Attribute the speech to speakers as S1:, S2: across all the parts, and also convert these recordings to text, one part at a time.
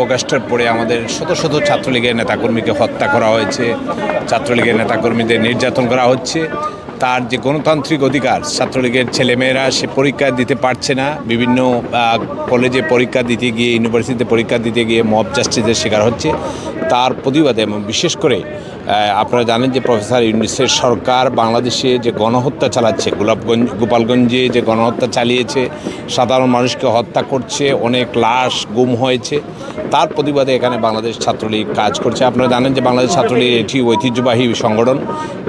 S1: আগস্টের পরে আমাদের শত শত ছাত্রলীগের নেতাকর্মীকে হত্যা করা হয়েছে, ছাত্রলীগের নেতাকর্মীদের নির্যাতন করা হচ্ছে। তার যে গণতান্ত্রিক অধিকার, ছাত্রলীগের ছেলেমেয়েরা সে পরীক্ষা দিতে পারছে না, বিভিন্ন কলেজে পরীক্ষা দিতে গিয়ে, ইউনিভার্সিটিতে পরীক্ষা দিতে গিয়ে মব জাস্টিসের শিকার হচ্ছে। তার প্রতিবাদে এবং বিশেষ করে আপনারা জানেন যে প্রফেসর ইউনূসের সরকার বাংলাদেশে যে গণহত্যা চালাচ্ছে, গোপালগঞ্জে যে গণহত্যা চালিয়েছে, সাধারণ মানুষকে হত্যা করছে, অনেক লাশ গুম হয়েছে, তার প্রতিবাদে এখানে বাংলাদেশ ছাত্রলীগ কাজ করছে। আপনারা জানেন যে বাংলাদেশ ছাত্রলীগ এটি ঐতিহ্যবাহী সংগঠন।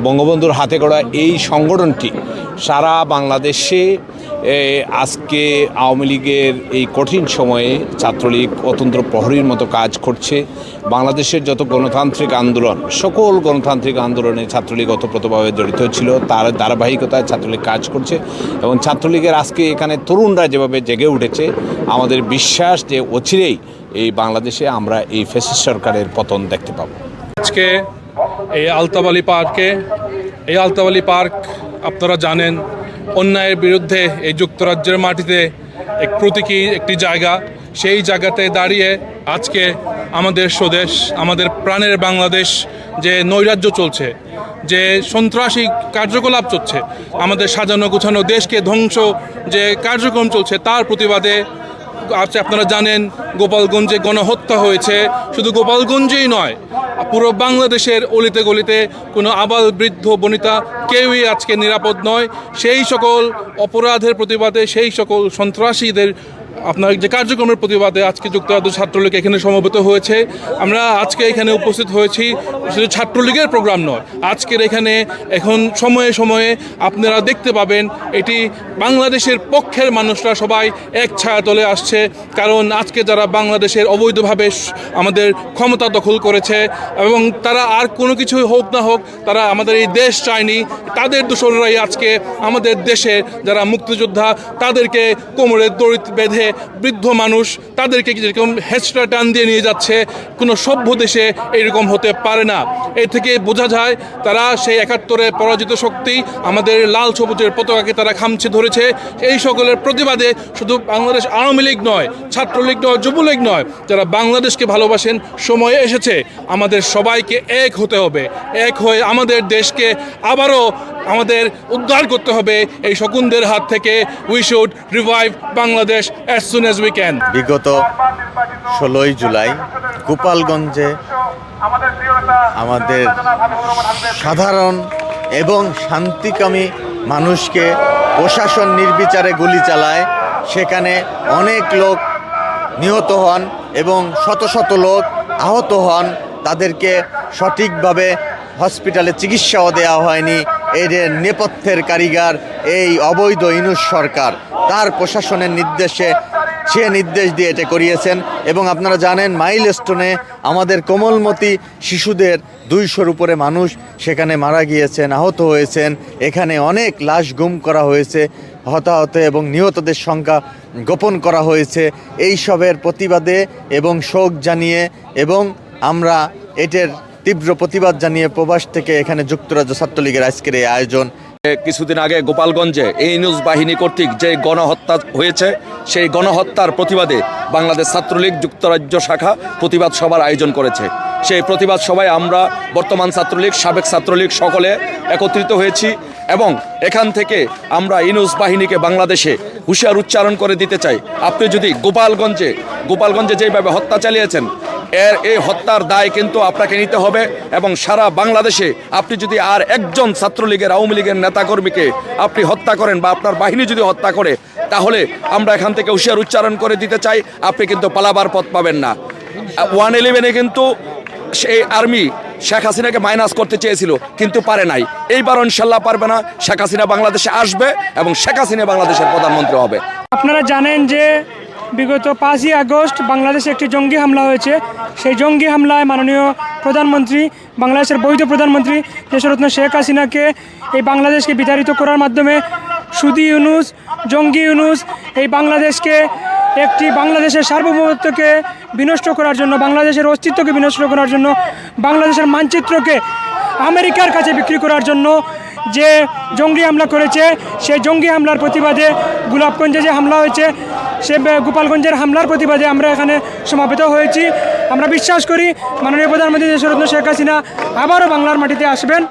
S1: বঙ্গবন্ধুর হাতে গড়া এই সংগঠনটি সারা বাংলাদেশে আজকে আওয়ামী লীগের এই কঠিন সময়ে ছাত্রলীগ অতন্ত্র প্রহরীর মতো কাজ করছে। বাংলাদেশের যত গণতান্ত্রিক আন্দোলন, সকল গণতান্ত্রিক আন্দোলনে ছাত্রলীগ ওতপ্রোতভাবে জড়িত ছিল, তার ধারাবাহিকতায় ছাত্রলীগ কাজ করছে। এবং ছাত্রলীগের আজকে এখানে তরুণরা যেভাবে জেগে উঠেছে, আমাদের বিশ্বাস যে অচিরেই এই বাংলাদেশে আমরা এই ফ্যাসিস্ট সরকারের পতন দেখতে পাবো।
S2: আজকে এই আলতাবালি পার্ক আপনারা জানেন অন্যায়ের বিরুদ্ধে এই যুক্তরাজ্যের মাটিতে এক প্রতীকী একটি জায়গা। সেই জায়গাতে দাঁড়িয়ে আজকে আমাদের স্বদেশ, আমাদের প্রাণের বাংলাদেশ যে নৈরাজ্য চলছে, যে সন্ত্রাসী কার্যকলাপ চলছে, আমাদের সাজানো গোছানো দেশকে ধ্বংস যে কার্যক্রম চলছে, তার প্রতিবাদে আজকে আপনারা জানেন গোপালগঞ্জে গণহত্যা হয়েছে। শুধু গোপালগঞ্জেই নয়, পুরো বাংলাদেশের অলিতে গলিতে কোনো আবাল বৃদ্ধ বনিতা কেউই আজকে নিরাপদ নয়। সেই সকল অপরাধের প্রতিবাদে, সেই সকল সন্ত্রাসীদের আপনার যে কার্যক্রমের প্রতিবাদে আজকে যুক্তরাজ্য ছাত্রলীগ এখানে সমবেত হয়েছে। আমরা আজকে এখানে উপস্থিত হয়েছি শুধু ছাত্রলীগের প্রোগ্রাম নয়, আজকের এখানে এখন সময়ে সময়ে আপনারা দেখতে পাবেন এটি বাংলাদেশের পক্ষের মানুষরা সবাই এক ছায়াতলে আসছে। কারণ আজকে যারা বাংলাদেশের অবৈধভাবে আমাদের ক্ষমতা দখল করেছে এবং তারা আর কোনো কিছুই হোক না হোক, তারা আমাদের এই দেশ চায়নি, তাদের দোসররাই আজকে আমাদের দেশে যারা মুক্তিযোদ্ধা তাদেরকে কোমরে দড়ি বেঁধে, বৃদ্ধ মানুষ তাদেরকে যেরকম হেঁচড়া টান দিয়ে নিয়ে যাচ্ছে, কোনো সভ্য দেশে এইরকম হতে পারে না। এর থেকে বোঝা যায় তারা সেই ৭১-এ পরাজিত শক্তি, আমাদের লাল সবুজের পতাকাকে তারা খামচে ধরেছে। এই সকলের প্রতিবাদে শুধু বাংলাদেশ আওয়ামী লীগ নয়, ছাত্রলীগ নয়, যুবলীগ নয়, যারা বাংলাদেশকে ভালোবাসেন, সময় এসেছে আমাদের সবাইকে এক হতে হবে। এক হয়ে আমাদের দেশকে আবারও আমাদের উদ্ধার করতে হবে এই শকুনদের হাত থেকে। We should revive Bangladesh as soon as we can.
S3: বিগত 16ই জুলাই গোপালগঞ্জে আমাদের সাধারণ এবং শান্তিকামী মানুষকে প্রশাসন নির্বিচারে গুলি চালায়। সেখানে অনেক লোক নিহত হন এবং শত শত লোক আহত হন। তাদেরকে সঠিকভাবে হসপিটালে চিকিৎসাও দেওয়া হয়নি। এর নেপথ্যের কারিগর এই অবৈধ ইউনূস সরকার, তার প্রশাসনের নির্দেশে সে নির্দেশ দিয়ে এটা করিয়েছেন। এবং আপনারা জানেন মাইলস্টোনে আমাদের কোমলমতি শিশুদের 200-র উপরে মানুষ সেখানে মারা গিয়েছেন, আহত হয়েছেন। এখানে অনেক লাশ গুম করা হয়েছে, হতাহত এবং নিহতদের সংখ্যা গোপন করা হয়েছে। এই সবের প্রতিবাদে এবং শোক জানিয়ে এবং আমরা এটার তীব্র প্রতিবাদ জানিয়ে প্রবাস থেকে এখানে যুক্তরাজ্য ছাত্রলীগের আজকের এই আয়োজন।
S4: কিছুদিন আগে গোপালগঞ্জে এই ইউনূস বাহিনী কর্তৃক যে গণহত্যা হয়েছে, সেই গণহত্যার প্রতিবাদে বাংলাদেশ ছাত্রলীগ যুক্তরাজ্য শাখা প্রতিবাদ সভার আয়োজন করেছে। সেই প্রতিবাদ সভায় আমরা বর্তমান ছাত্রলীগ, সাবেক ছাত্রলীগ সকলে একত্রিত হয়েছি এবং এখান থেকে আমরা ইউনূস বাহিনীকে বাংলাদেশে হুঁশিয়ার উচ্চারণ করে দিতে চাই, আপনি যদি গোপালগঞ্জে যেভাবে হত্যা চালিয়েছেন, এই হত্যার দায় কিন্তু আপনাকে নিতে হবে। এবং সারা বাংলাদেশে আপনি যদি আর একজন ছাত্রলীগের, আওয়ামী লীগের নেতাকর্মীকে আপনি হত্যা করেন বা আপনার বাহিনী যদি হত্যা করে, তাহলে আমরা এখান থেকে হুঁশিয়ার উচ্চারণ করে দিতে চাই, আপনি কিন্তু পালাবার পথ পাবেন না। 111-এ কিন্তু সেই আর্মি শেখ হাসিনাকে মাইনাস করতে চেয়েছিল, কিন্তু পারে নাই। এইবার ইনশাল্লাহ পারবে না। শেখ হাসিনা বাংলাদেশে আসবে এবং শেখ হাসিনা বাংলাদেশের প্রধানমন্ত্রী হবে।
S5: আপনারা জানেন যে বিগত 5ই আগস্ট বাংলাদেশে একটি জঙ্গি হামলা হয়েছে। সেই জঙ্গি হামলায় মাননীয় প্রধানমন্ত্রী, বাংলাদেশের বৈধ প্রধানমন্ত্রী দেশরত্ন শেখ হাসিনাকে এই বাংলাদেশকে বিতাড়িত করার মাধ্যমে সুদি ইউনূস, জঙ্গি ইউনূস এই বাংলাদেশকে একটি বাংলাদেশের সার্বভৌমত্বকে বিনষ্ট করার জন্য, বাংলাদেশের অস্তিত্বকে বিনষ্ট করার জন্য, বাংলাদেশের মানচিত্রকে আমেরিকার কাছে বিক্রি করার জন্য যে জঙ্গি হামলা করেছে, সেই জঙ্গি হামলার প্রতিবাদে গোপালগঞ্জে যে হামলা হয়েছে সে গোপালগঞ্জের হামলার প্রতিবাদে আমরা এখানে সমাবেত হয়েছি। আমরা বিশ্বাস করি মাননীয় প্রধানমন্ত্রী দেশরত্ন শেখ হাসিনা আবারও বাংলার মাটিতে আসবেন।